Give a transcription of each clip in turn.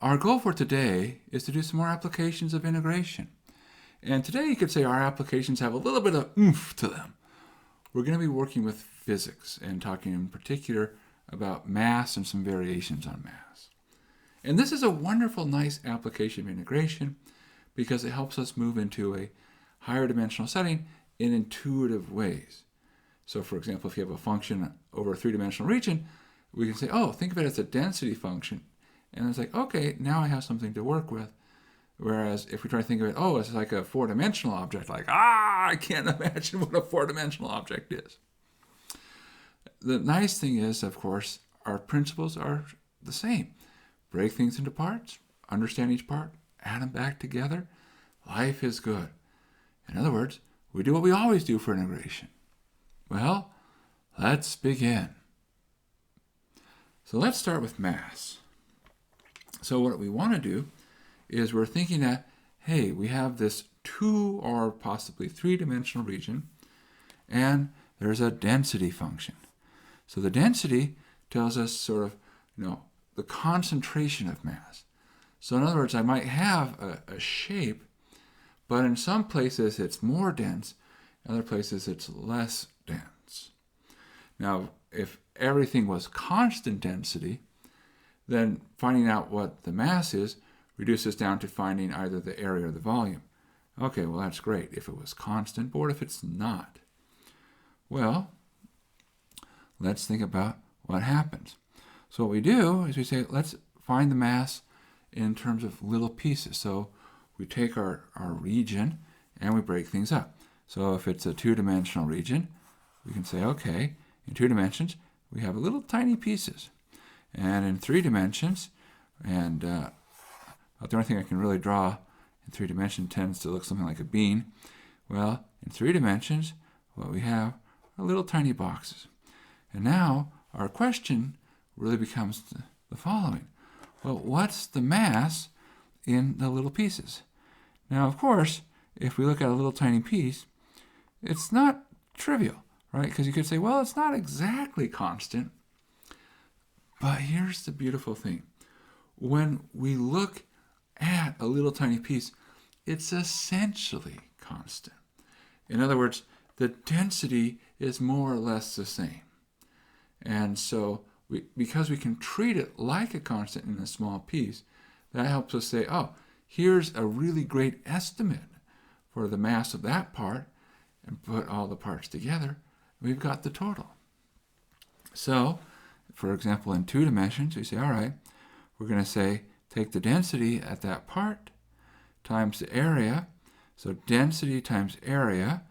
our goal for today is to do some more applications of integration. And today you could say our applications have a little bit of oomph to them. We're going to be working with physics and talking in particular about mass and some variations on mass. And this is a wonderful, nice application of integration because it helps us move into a higher dimensional setting in intuitive ways. So for example, if you have a function over a three-dimensional region, we can say, oh, think of it as a density function. And it's like, okay, now I have something to work with. Whereas if we try to think of it, oh, it's like a four-dimensional object, like, I can't imagine what a four-dimensional object is. The nice thing is, of course, our principles are the same. Break things into parts, understand each part, add them back together. Life is good. In other words, we do what we always do for integration. Well, let's begin. So let's start with mass. So what we want to do is we're thinking that, hey, we have this two or possibly three-dimensional region, and there's a density function. So the density tells us sort of, the concentration of mass. So in other words, I might have a shape, but in some places it's more dense, in other places it's less dense. Now, if everything was constant density, then finding out what the mass is reduces down to finding either the area or the volume. Okay, well that's great if it was constant, but what if it's not? Well, let's think about what happens. So what we do is we say, let's find the mass in terms of little pieces. So we take our region and we break things up. So if it's a two-dimensional region, we can say, okay, in 2 dimensions, we have little tiny pieces. And in 3 dimensions, and the only thing I can really draw in 3 dimensions tends to look something like a bean. Well, in 3 dimensions, what we have are little tiny boxes. And now our question really becomes the following. Well, what's the mass in the little pieces? Now, of course, if we look at a little tiny piece, it's not trivial, right? Because you could say, well, it's not exactly constant. But here's the beautiful thing. When we look at a little tiny piece, it's essentially constant. In other words, the density is more or less the same. And so because we can treat it like a constant in a small piece, that helps us say, oh, here's a really great estimate for the mass of that part, and put all the parts together, we've got the total. So, for example, in 2 dimensions, we say, all right, we're going to say, take the density at that part times the area. So density times area,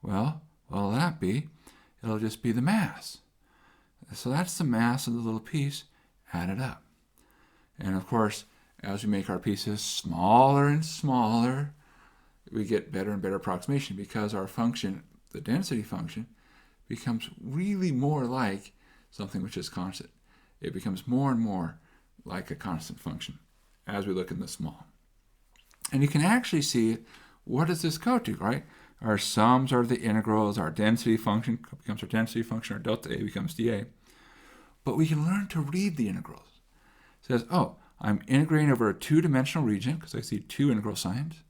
well, what'll that be? It'll just be the mass. So that's the mass of the little piece added up. And of course, as we make our pieces smaller and smaller, we get better and better approximation because our function, the density function, becomes really more like something which is constant. It becomes more and more like a constant function as we look in the small. And you can actually see, what does this go to, right? Our sums are the integrals, our density function becomes our density function, our delta A becomes dA. But we can learn to read the integrals. It says, oh, I'm integrating over a 2-dimensional region because I see 2 integral signs.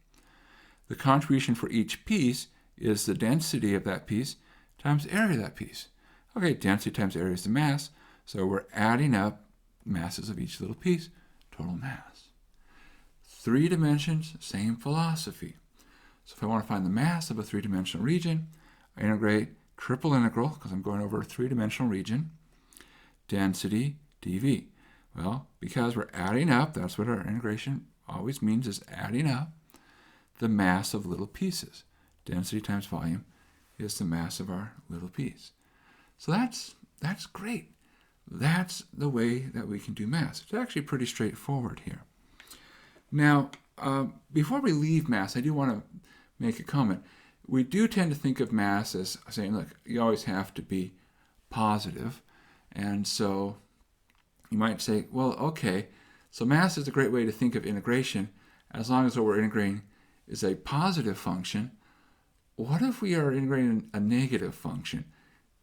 The contribution for each piece is the density of that piece times area of that piece. Okay, density times area is the mass, so we're adding up masses of each little piece, total mass. 3 dimensions, same philosophy. So if I want to find the mass of a 3-dimensional region, I integrate triple integral, because I'm going over a 3-dimensional region, density dV. Well, because we're adding up, that's what our integration always means, is adding up the mass of little pieces. Density times volume is the mass of our little piece. So that's great. That's the way that we can do mass. It's actually pretty straightforward here. Now, before we leave mass, I do want to make a comment. We do tend to think of mass as saying, look, you always have to be positive. And so you might say, well, okay, so mass is a great way to think of integration as long as what we're integrating is a positive function. What if we are integrating a negative function?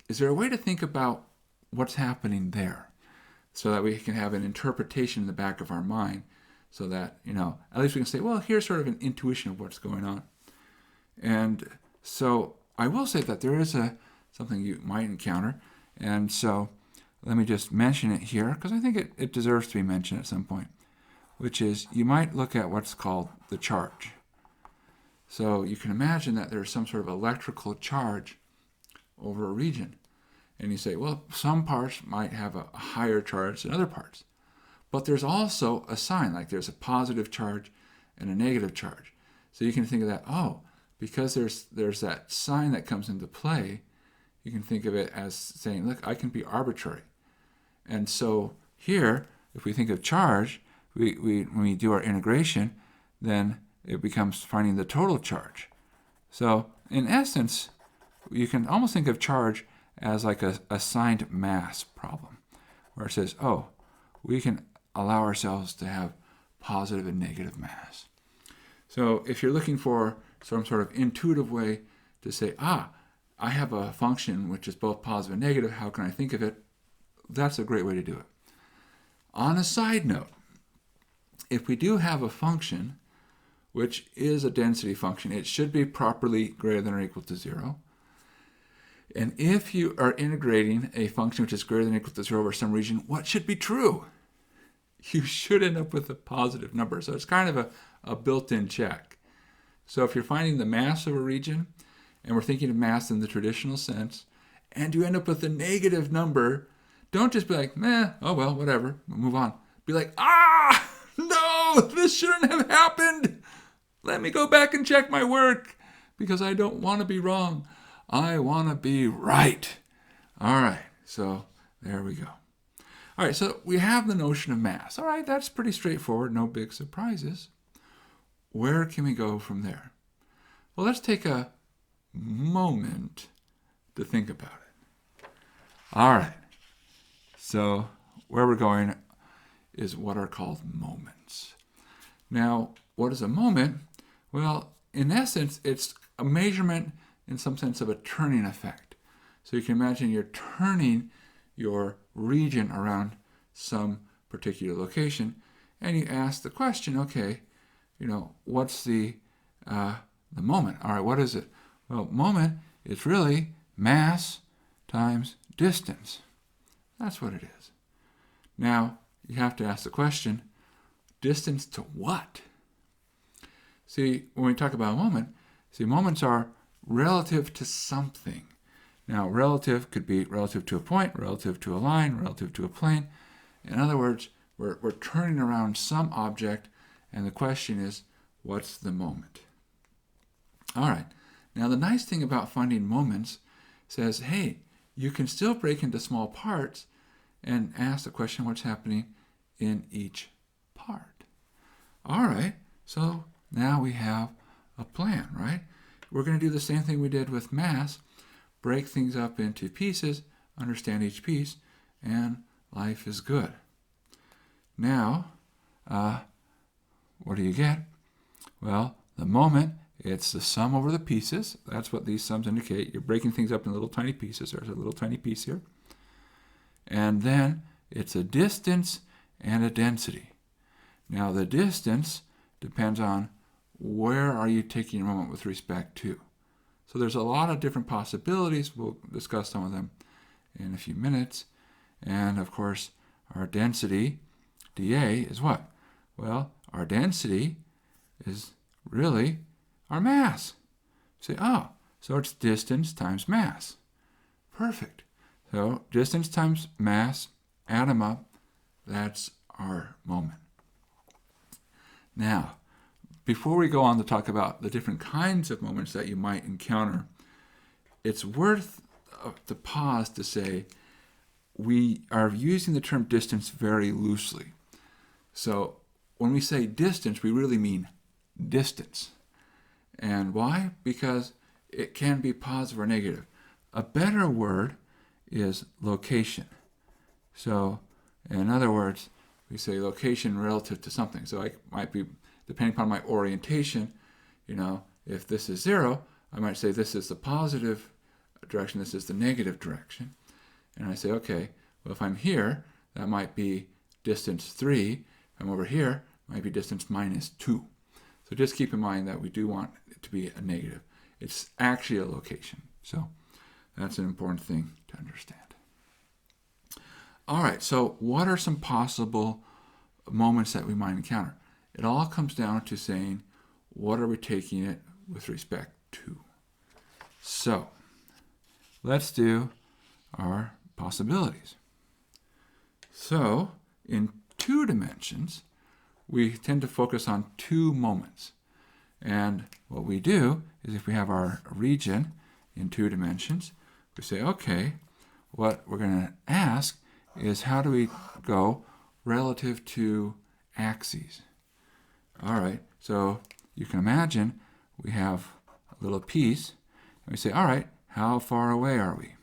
Is there a way to think about what's happening there so that we can have an interpretation in the back of our mind so that, at least we can say, well, here's sort of an intuition of what's going on. And so I will say that there is something you might encounter. And so let me just mention it here, because I think it deserves to be mentioned at some point, which is you might look at what's called the charge. So you can imagine that there's some sort of electrical charge over a region. And you say, well, some parts might have a higher charge than other parts. But there's also a sign, like there's a positive charge and a negative charge. So you can think of that, because there's that sign that comes into play, you can think of it as saying, look, I can be arbitrary. And so here, if we think of charge, when we do our integration, then it becomes finding the total charge. So in essence, you can almost think of charge as like a assigned mass problem, where it says, we can allow ourselves to have positive and negative mass. So if you're looking for some sort of intuitive way to say, I have a function which is both positive and negative, how can I think of it? That's a great way to do it. On a side note, if we do have a function which is a density function, it should be properly greater than or equal to 0. And if you are integrating a function which is greater than or equal to 0 over some region, what should be true? You should end up with a positive number. So it's kind of a built-in check. So if you're finding the mass of a region, and we're thinking of mass in the traditional sense, and you end up with a negative number, don't just be like, whatever, move on. Be like, no, this shouldn't have happened. Let me go back and check my work, because I don't want to be wrong. I want to be right. All right, so there we go. All right, so we have the notion of mass. All right, that's pretty straightforward, no big surprises. Where can we go from there? Well, let's take a moment to think about it. All right, so where we're going is what are called moments. Now, what is a moment? Well, in essence, it's a measurement in some sense of a turning effect. So you can imagine you're turning your region around some particular location, and you ask the question, okay, what's the moment? All right, what is it? Well, moment is really mass times distance. That's what it is. Now, you have to ask the question, distance to what? See, when we talk about a moment, moments are relative to something. Now, relative could be relative to a point, relative to a line, relative to a plane. In other words, we're turning around some object, and the question is, what's the moment? All right. Now, the nice thing about finding moments says, hey, you can still break into small parts and ask the question, what's happening in each part? All right. So now we have a plan, right? We're going to do the same thing we did with mass, break things up into pieces, understand each piece, and life is good. Now, what do you get? Well, the moment, it's the sum over the pieces. That's what these sums indicate. You're breaking things up in little tiny pieces. There's a little tiny piece here. And then it's a distance and a density. Now, the distance depends on where are you taking your moment with respect to. So there's a lot of different possibilities. We'll discuss some of them in a few minutes. And of course, our density, dA, is what? Well, our density is really our mass. Say, so it's distance times mass. Perfect. So distance times mass, add them up, that's our moment. Now, before we go on to talk about the different kinds of moments that you might encounter, it's worth the pause to say we are using the term distance very loosely. So when we say distance, we really mean distance. And why? Because it can be positive or negative. A better word is location. So in other words, we say location relative to something. So I might be, depending upon my orientation, if this is 0, I might say this is the positive direction, this is the negative direction. And I say, okay, well, if I'm here, that might be distance 3. If I'm over here, might be distance minus 2. So just keep in mind that we do want it to be a negative. It's actually a location. So that's an important thing to understand. All right, so what are some possible moments that we might encounter? It all comes down to saying, what are we taking it with respect to? So let's do our possibilities. So in 2 dimensions, we tend to focus on 2 moments. And what we do is if we have our region in 2 dimensions, we say, okay, what we're going to ask is how do we go relative to axes? All right, so you can imagine we have a little piece, and we say, all right, how far away are we?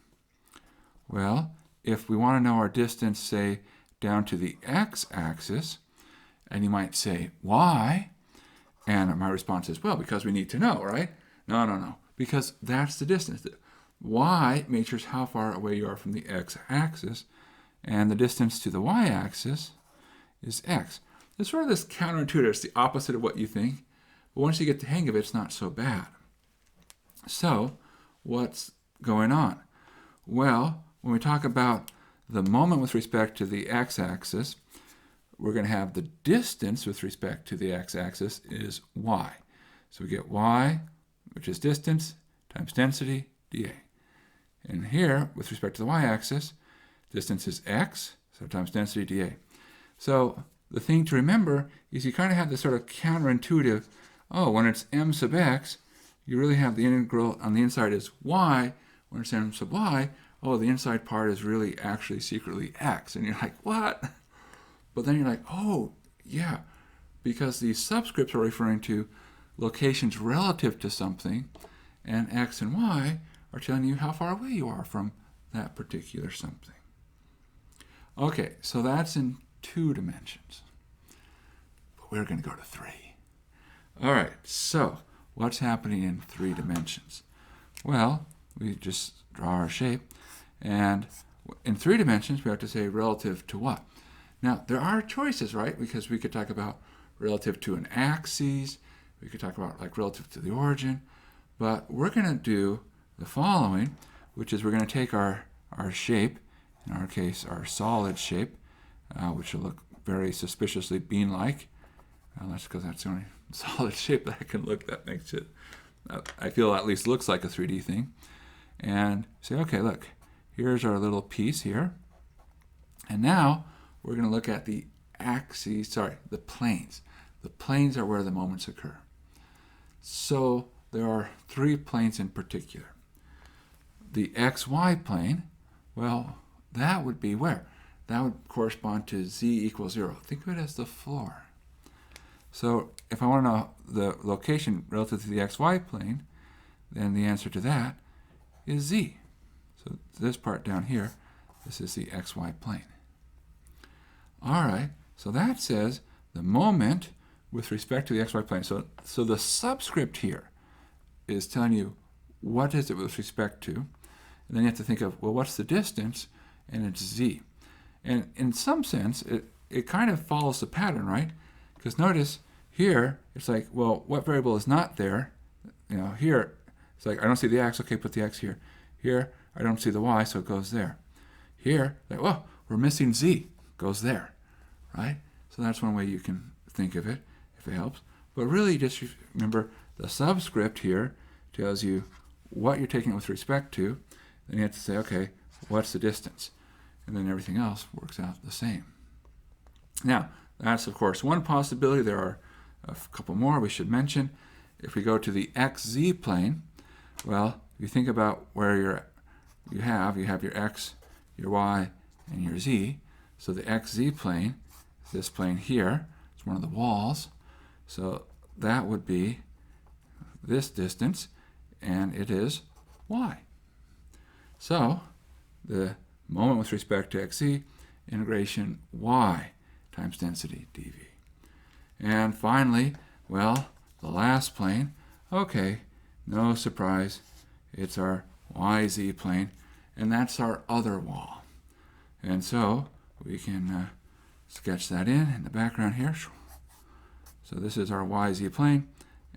Well, if we want to know our distance, say, down to the x-axis, and you might say, why? And my response is, well, because we need to know, right? No, because that's the distance. Y measures how far away you are from the x-axis, and the distance to the y-axis is x. It's sort of this counterintuitive. It's the opposite of what you think, but once you get the hang of it, it's not so bad. So what's going on? Well, when we talk about the moment with respect to the x-axis, we're going to have the distance with respect to the x-axis is y. So we get y, which is distance, times density, dA. And here, with respect to the y-axis, distance is x, so times density dA. So the thing to remember is you kind of have this sort of counterintuitive, oh, when it's m sub x, you really have the integral on the inside is y. When it's m sub y, oh, the inside part is really actually secretly x. And you're like, what? But then you're like, oh, yeah, because these subscripts are referring to locations relative to something, and x and y are telling you how far away you are from that particular something. Okay, so that's in 2 dimensions. But we're going to go to 3. All right, so what's happening in 3 dimensions? Well, we just draw our shape, and in 3 dimensions, we have to say relative to what? Now, there are choices, right? Because we could talk about relative to an axis, we could talk about like relative to the origin, but we're going to do the following, which is we're going to take our shape, in our case, our solid shape, which will look very suspiciously bean-like. That's because that's the only solid shape that I can look that makes it, I feel at least looks like a 3D thing. And say, okay, look, here's our little piece here. And now we're going to look at the axes, the planes. The planes are where the moments occur. So there are 3 planes in particular. The xy plane, well, that would be where? That would correspond to z equals 0. Think of it as the floor. So if I want to know the location relative to the xy plane, then the answer to that is z. So this part down here, this is the xy plane. All right, so that says the moment with respect to the xy plane. So the subscript here is telling you what is it with respect to, and then you have to think of, well, what's the distance? And it's z. And in some sense, it kind of follows the pattern, right? Because notice here, it's like, well, what variable is not there? You know, here, it's like, I don't see the x, okay, put the x here. Here, I don't see the y, so it goes there. Here, like, well, we're missing z, goes there, right? So that's one way you can think of it, if it helps. But really, just remember, the subscript here tells you what you're taking it with respect to. Then you have to say, okay, what's the distance? And then everything else works out the same. Now, that's, of course, one possibility. There are a couple more we should mention. If we go to the xz plane, well, if you think about where you have your x, your y, and your z. So the xz plane is this plane here. It's one of the walls. So that would be this distance, and it is y. So the moment with respect to xz, integration y times density dv. And finally, well, the last plane, okay, no surprise, it's our yz plane, and that's our other wall. And so we can sketch that in the background here. So this is our YZ plane,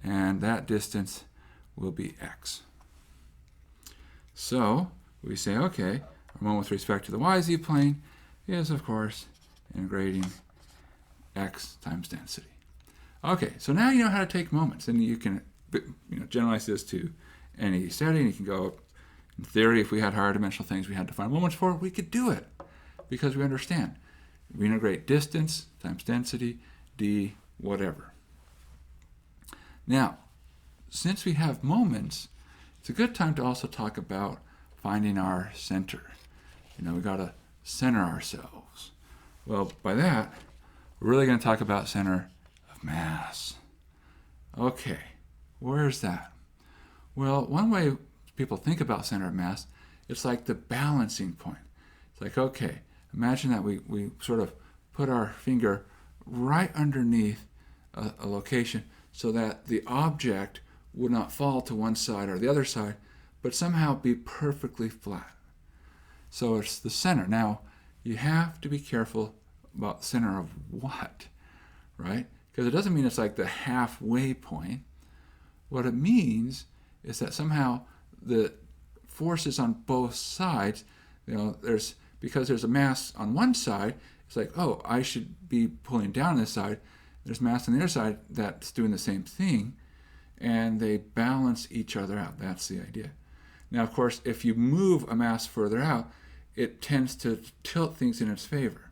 and that distance will be x. So we say, okay, our moment with respect to the YZ plane is, of course, integrating x times density. Okay, so now you know how to take moments, and you can generalize this to any setting. You can go, in theory, if we had higher dimensional things we had to find moments for, we could do it because we understand. We integrate distance times density, d, whatever. Now, since we have moments, it's a good time to also talk about finding our center. We got to center ourselves. Well, by that, we're really going to talk about center of mass. Okay, where's that? Well, one way people think about center of mass, it's like the balancing point. It's like, okay, imagine that we sort of put our finger right underneath a location so that the object would not fall to one side or the other side, but somehow be perfectly flat. So it's the center. Now, you have to be careful about the center of what, right? Because it doesn't mean it's like the halfway point. What it means is that somehow the forces on both sides, because there's a mass on one side, it's like, oh, I should be pulling down this side. There's mass on the other side that's doing the same thing, and they balance each other out. That's the idea. Now, of course, if you move a mass further out, it tends to tilt things in its favor.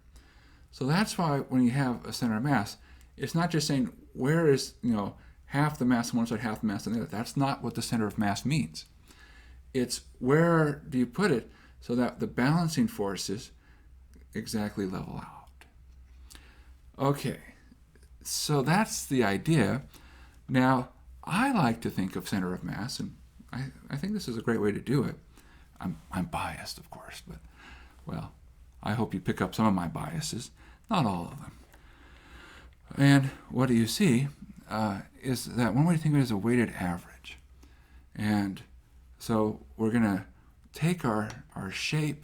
So that's why when you have a center of mass, it's not just saying where is, half the mass on one side, half the mass on the other. That's not what the center of mass means. It's where do you put it so that the balancing forces exactly level out. Okay, so that's the idea. Now, I like to think of center of mass, and I think this is a great way to do it. I'm biased, of course, but, well, I hope you pick up some of my biases, not all of them. And what do you see is that one way to think of it is a weighted average. And so we're going to take our shape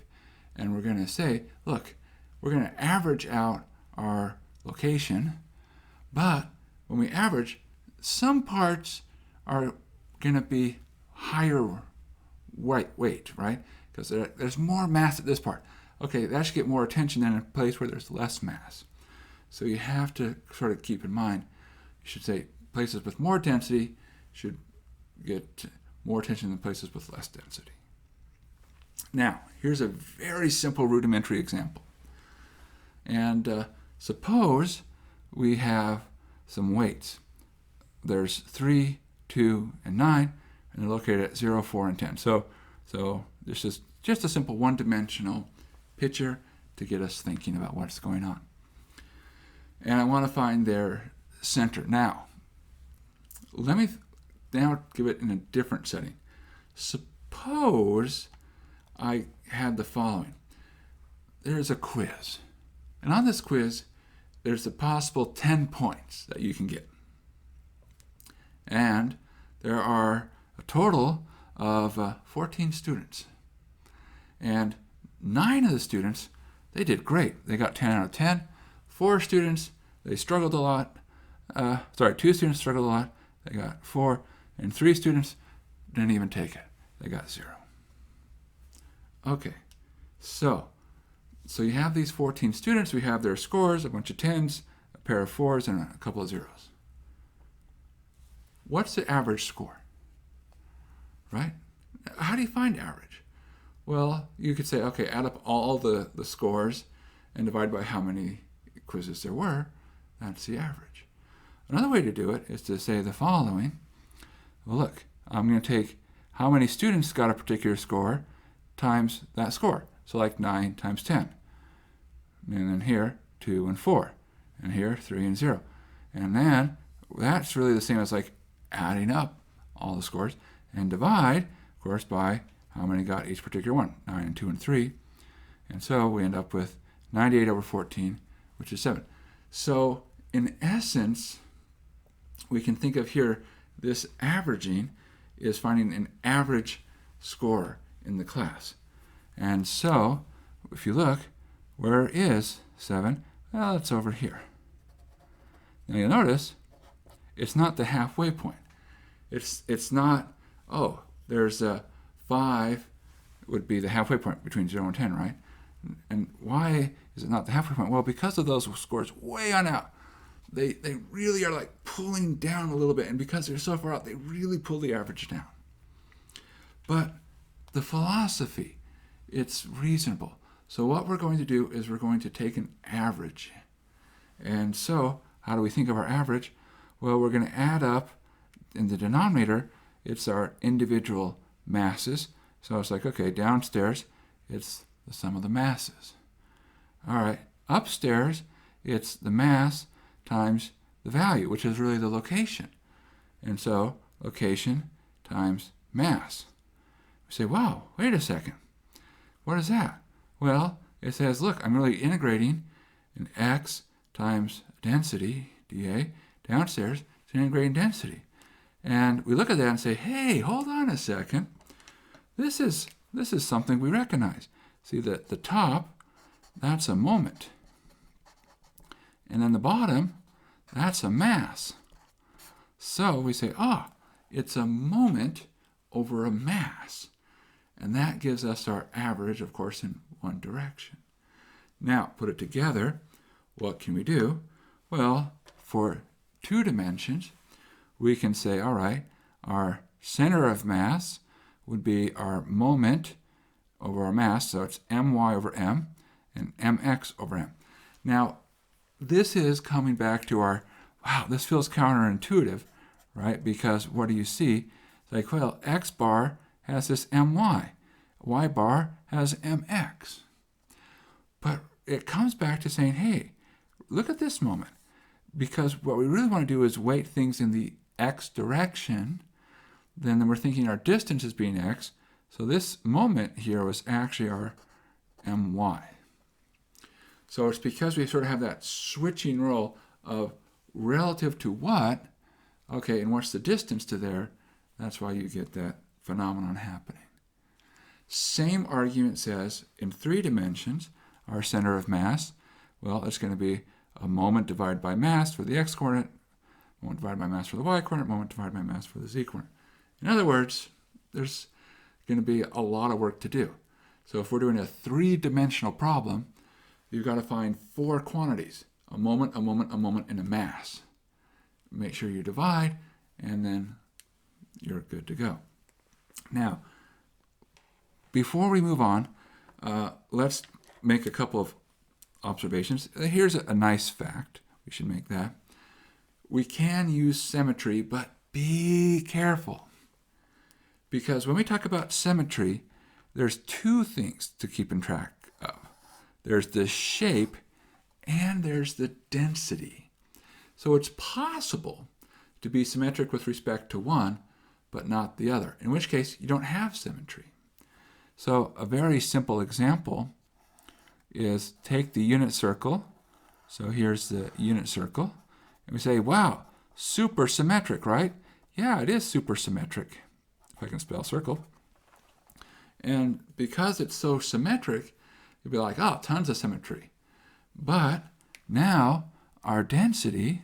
and we're going to say, look, we're going to average out our location, but when we average, some parts are going to be higher weight, right? Because there's more mass at this part. Okay, that should get more attention than a place where there's less mass. So you have to sort of keep in mind, you should say places with more density should get more attention than places with less density. Now, here's a very simple rudimentary example. And suppose we have some weights. There's 3, 2, and 9, and they're located at 0, 4, and 10. So this is just a simple one-dimensional picture to get us thinking about what's going on. And I want to find their center. Now, let me now give it in a different setting. Suppose I had the following. There's a quiz. And on this quiz, there's a possible 10 points that you can get. And there are a total of 14 students. And 9 of the students, they did great. They got 10 out of 10. 4 students, they struggled a lot. 2 students struggled a lot. They got 4. And 3 students didn't even take it. They got 0. Okay, so you have these 14 students. We have their scores, a bunch of 10s, a pair of 4s, and a couple of 0s. What's the average score? Right? How do you find average? Well, you could say, okay, add up all the scores and divide by how many quizzes there were. That's the average. Another way to do it is to say the following. Well, look, I'm going to take how many students got a particular score times that score. So like 9 times 10. And then here, 2 and 4. And here, 3 and 0. And then that's really the same as like adding up all the scores and divide, of course, by how many got each particular one, 9 and 2 and 3. And so we end up with 98 over 14, which is 7. So in essence, we can think of here this averaging is finding an average score in the class. And so if you look, where is 7? Well, it's over here. Now you'll notice it's not the halfway point. It's not, oh, there's a 5 would be the halfway point between 0 and 10, right? And why is it not the halfway point? Well, because of those scores way on out, they really are like pulling down a little bit. And because they're so far out, they really pull the average down. But the philosophy, it's reasonable. So what we're going to do is we're going to take an average. And so how do we think of our average? Well, we're going to add up in the denominator, it's our individual masses. So it's like, okay, downstairs, it's the sum of the masses. All right, upstairs, it's the mass times the value, which is really the location. And so location times mass. We say, wow, wait a second. What is that? Well, it says, look, I'm really integrating an x times density, dA, downstairs, it's integrating density. And we look at that and say, hey, hold on a second. This is something we recognize. See, the top, that's a moment. And then the bottom, that's a mass. So we say, it's a moment over a mass. And that gives us our average, of course, in one direction. Now, put it together, what can we do? Well, for 2 dimensions, we can say, all right, our center of mass would be our moment over our mass, so it's my over m and mx over m. Now, this is coming back to our, wow, this feels counterintuitive, right? Because what do you see? It's like, well, x bar has this my, y bar has mx. But it comes back to saying, hey, look at this moment. Because what we really want to do is weight things in the x direction. Then we're thinking our distance as being x. So this moment here was actually our my. So it's because we sort of have that switching role of relative to what, okay, and what's the distance to there, that's why you get that phenomenon happening. Same argument says in 3 dimensions, our center of mass, well, it's going to be a moment divided by mass for the x-coordinate, moment divided by mass for the y-coordinate, moment divided by mass for the z-coordinate. In other words, there's going to be a lot of work to do. So if we're doing a 3-dimensional problem, you've got to find 4 quantities, a moment, a moment, a moment, and a mass. Make sure you divide, and then you're good to go. Now, before we move on, let's make a couple of observations. Here's a nice fact. We should make that. We can use symmetry, but be careful. Because when we talk about symmetry, there's 2 things to keep in track of. There's the shape and there's the density. So it's possible to be symmetric with respect to one, but not the other, in which case you don't have symmetry. So a very simple example is take the unit circle. So here's the unit circle. And we say, wow, super symmetric, right? Yeah, it is super symmetric, if I can spell circle. And because it's so symmetric, you'll be like, oh, tons of symmetry. But now our density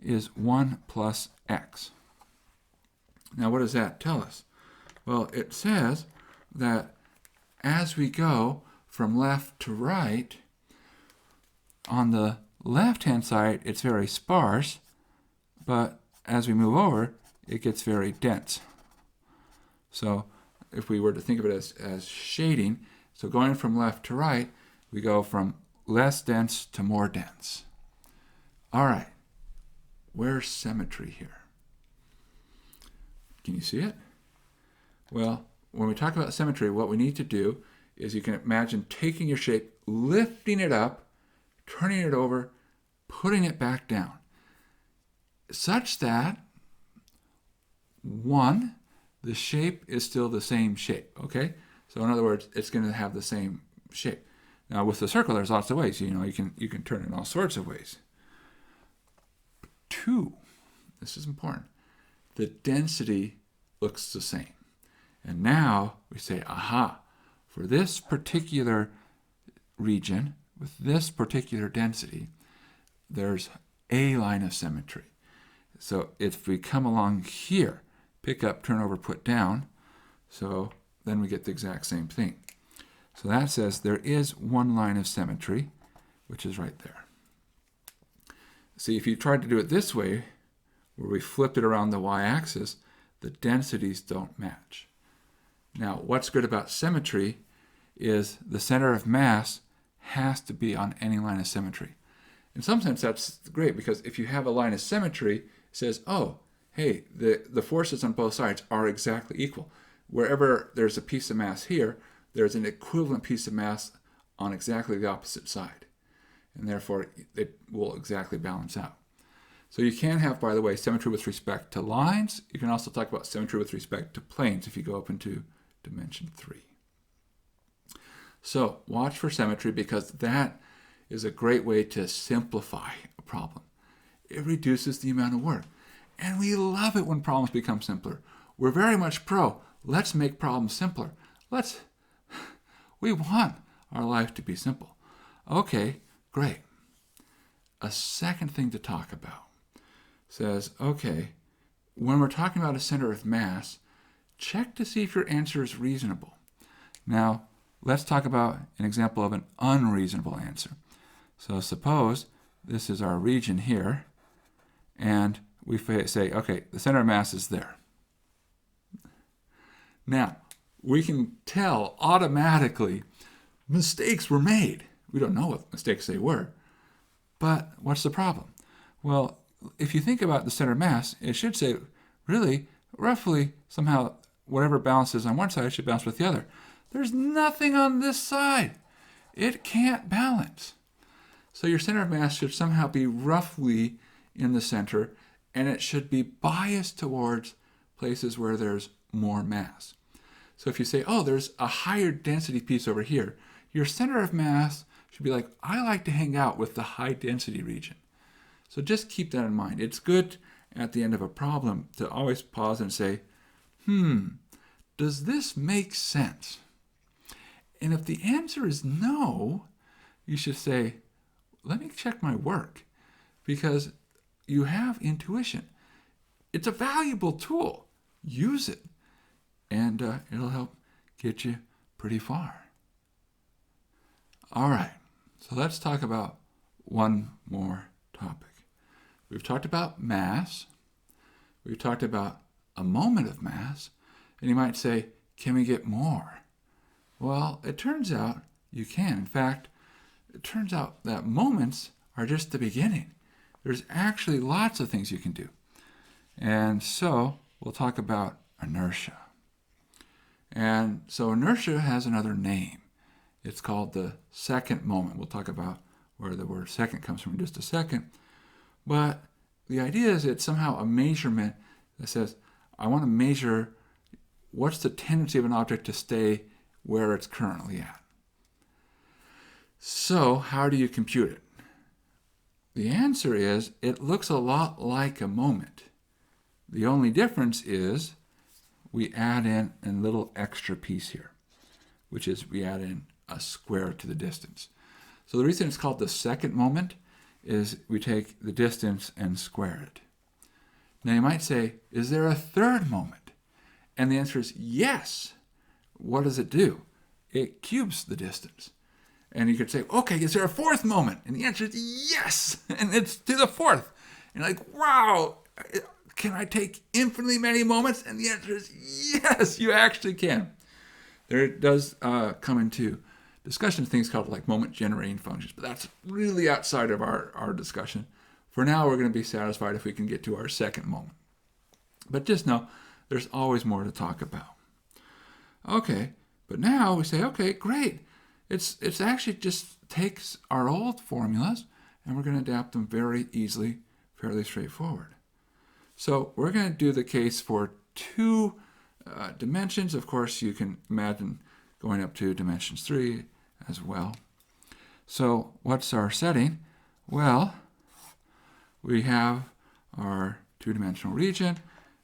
is 1 plus x. Now what does that tell us? Well, it says that as we go from left to right, on the left-hand side, it's very sparse, but as we move over, it gets very dense. So if we were to think of it as shading, so going from left to right, we go from less dense to more dense. All right, where's symmetry here? Can you see it? Well, when we talk about symmetry, what we need to do is you can imagine taking your shape, lifting it up, turning it over, putting it back down, such that, 1, the shape is still the same shape, okay? So in other words, it's going to have the same shape. Now with the circle, there's lots of ways. You can turn it in all sorts of ways. 2, this is important, the density looks the same. And now we say, aha, for this particular region, with this particular density, there's a line of symmetry. So if we come along here, pick up, turn over, put down, so then we get the exact same thing. So that says there is one line of symmetry, which is right there. See, if you tried to do it this way, where we flipped it around the y-axis, the densities don't match. Now, what's good about symmetry is the center of mass has to be on any line of symmetry. In some sense, that's great, because if you have a line of symmetry, it says, oh, hey, the forces on both sides are exactly equal. Wherever there's a piece of mass here, there's an equivalent piece of mass on exactly the opposite side. And therefore, it will exactly balance out. So you can have, by the way, symmetry with respect to lines. You can also talk about symmetry with respect to planes if you go up into dimension 3. So watch for symmetry, because that is a great way to simplify a problem. It reduces the amount of work. And we love it when problems become simpler. We're very much pro. Let's make problems simpler. We want our life to be simple. Okay, great. A second thing to talk about says, okay, when we're talking about a center of mass, check to see if your answer is reasonable. Now, let's talk about an example of an unreasonable answer. So suppose this is our region here, and we say, okay, the center of mass is there. Now, we can tell automatically mistakes were made. We don't know what mistakes they were. But what's the problem? Well, if you think about the center of mass, it should say, really, roughly, somehow, whatever balances on one side should balance with the other. There's nothing on this side. It can't balance. So your center of mass should somehow be roughly in the center, and it should be biased towards places where there's more mass. So if you say, oh, there's a higher density piece over here, your center of mass should be like, I like to hang out with the high density region. So just keep that in mind. It's good at the end of a problem to always pause and say, does this make sense? And if the answer is no, you should say, let me check my work, because you have intuition. It's a valuable tool. Use it, and it'll help get you pretty far. All right, so let's talk about one more topic. We've talked about mass. We've talked about a moment of mass. And you might say, can we get more? Well, it turns out you can. In fact, it turns out that moments are just the beginning. There's actually lots of things you can do. And so we'll talk about inertia. And so inertia has another name. It's called the second moment. We'll talk about where the word second comes from in just a second. But the idea is it's somehow a measurement that says, I want to measure what's the tendency of an object to stay where it's currently at. So how do you compute it? The answer is it looks a lot like a moment. The only difference is we add in a little extra piece here, which is we add in a square to the distance. So the reason it's called the second moment is we take the distance and square it. Now you might say, is there a third moment? And the answer is yes. What does it do? It cubes the distance. And you could say, okay, is there a fourth moment? And the answer is yes. And it's to the fourth. And you're like, wow, can I take infinitely many moments? And the answer is yes, you actually can. There does come into discussion things called like moment generating functions, but that's really outside of our discussion. For now, we're going to be satisfied if we can get to our second moment. But just know there's always more to talk about. Okay, but now we say, okay, great. It's actually just takes our old formulas and we're going to adapt them very easily, fairly straightforward. So we're going to do the case for two dimensions. Of course, you can imagine going up to dimensions 3 as well. So what's our setting? Well, we have our two-dimensional region,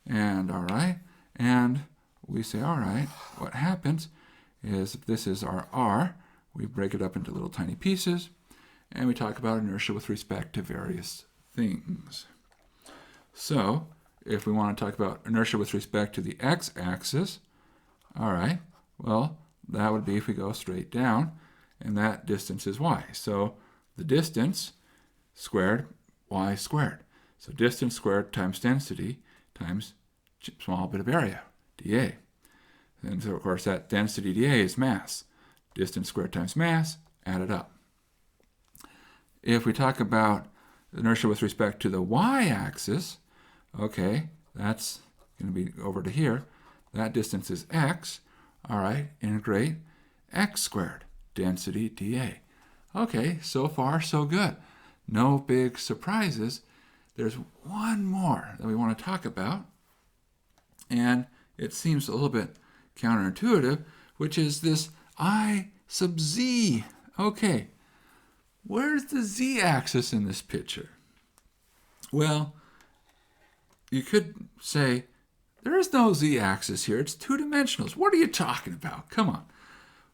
and all right, and we say, all right, what happens is if this is our R, we break it up into little tiny pieces, and we talk about inertia with respect to various things. So if we want to talk about inertia with respect to the x-axis, all right, well, that would be if we go straight down, and that distance is y. So the distance squared, y squared. So distance squared times density times small bit of area, dA. And so, of course, that density dA is mass. Distance squared times mass, add it up. If we talk about inertia with respect to the y-axis, okay, that's going to be over to here. That distance is x. All right, integrate x squared, density dA. Okay, so far so good. No big surprises. There's one more that we want to talk about, and it seems a little bit counterintuitive, which is this I sub z. Okay, where's the z-axis in this picture? Well, you could say, there is no z-axis here. It's two-dimensional. What are you talking about? Come on.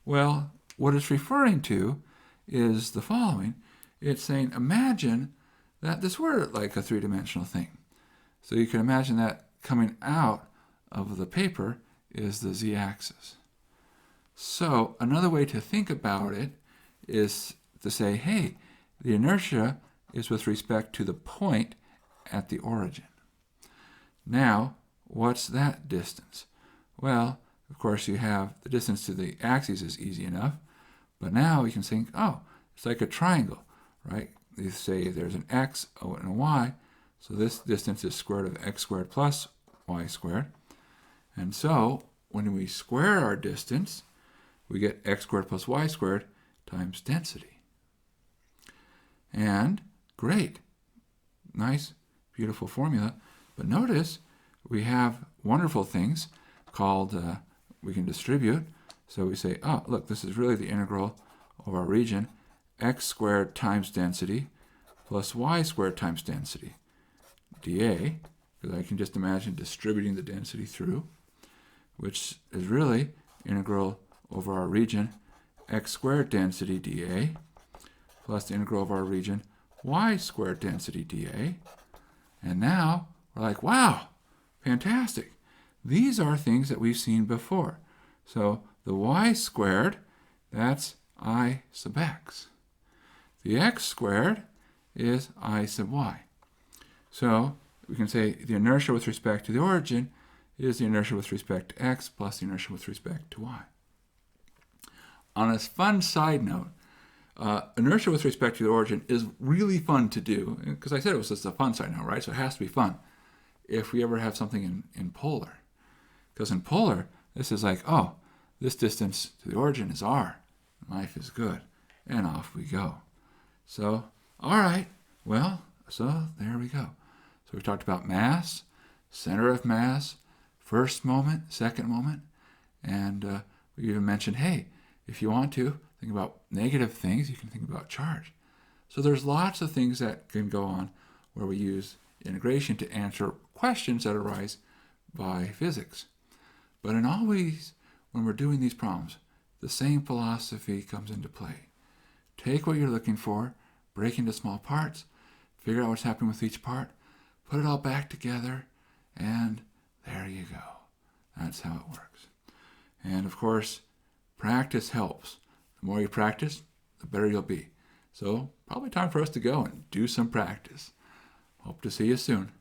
Well, what it's referring to is the following. It's saying, imagine that this were like a three-dimensional thing. So you can imagine that coming out of the paper is the z-axis. So another way to think about it is to say, hey, the inertia is with respect to the point at the origin. Now, what's that distance? Well, of course, you have the distance to the axis is easy enough, but now you can think, oh, it's like a triangle, right? You say there's an x and a y, so this distance is square root of x squared plus y squared. And so when we square our distance, we get x squared plus y squared times density. And great, nice, beautiful formula. But notice we have wonderful things called, we can distribute. So we say, oh, look, this is really the integral of our region, x squared times density plus y squared times density, dA, because I can just imagine distributing the density through, which is really integral over our region, x squared density dA, plus the integral of our region, y squared density dA. And now we're like, wow, fantastic. These are things that we've seen before. So the y squared, that's I sub x. The x squared is I sub y. So we can say the inertia with respect to the origin is the inertia with respect to x plus the inertia with respect to y. On a fun side note, inertia with respect to the origin is really fun to do, because I said it was just a fun side note, right? So it has to be fun if we ever have something in polar. Because in polar, this is like, oh, this distance to the origin is r. Life is good. And off we go. So, all right, well, so there we go. So we talked about mass, center of mass, first moment, second moment, and we even mentioned, hey, if you want to think about negative things, you can think about charge. So there's lots of things that can go on where we use integration to answer questions that arise by physics. But in always, when we're doing these problems, the same philosophy comes into play. Take what you're looking for, break into small parts, figure out what's happening with each part, put it all back together, and there you go. That's how it works. And of course, practice helps. The more you practice, the better you'll be. So probably time for us to go and do some practice. Hope to see you soon.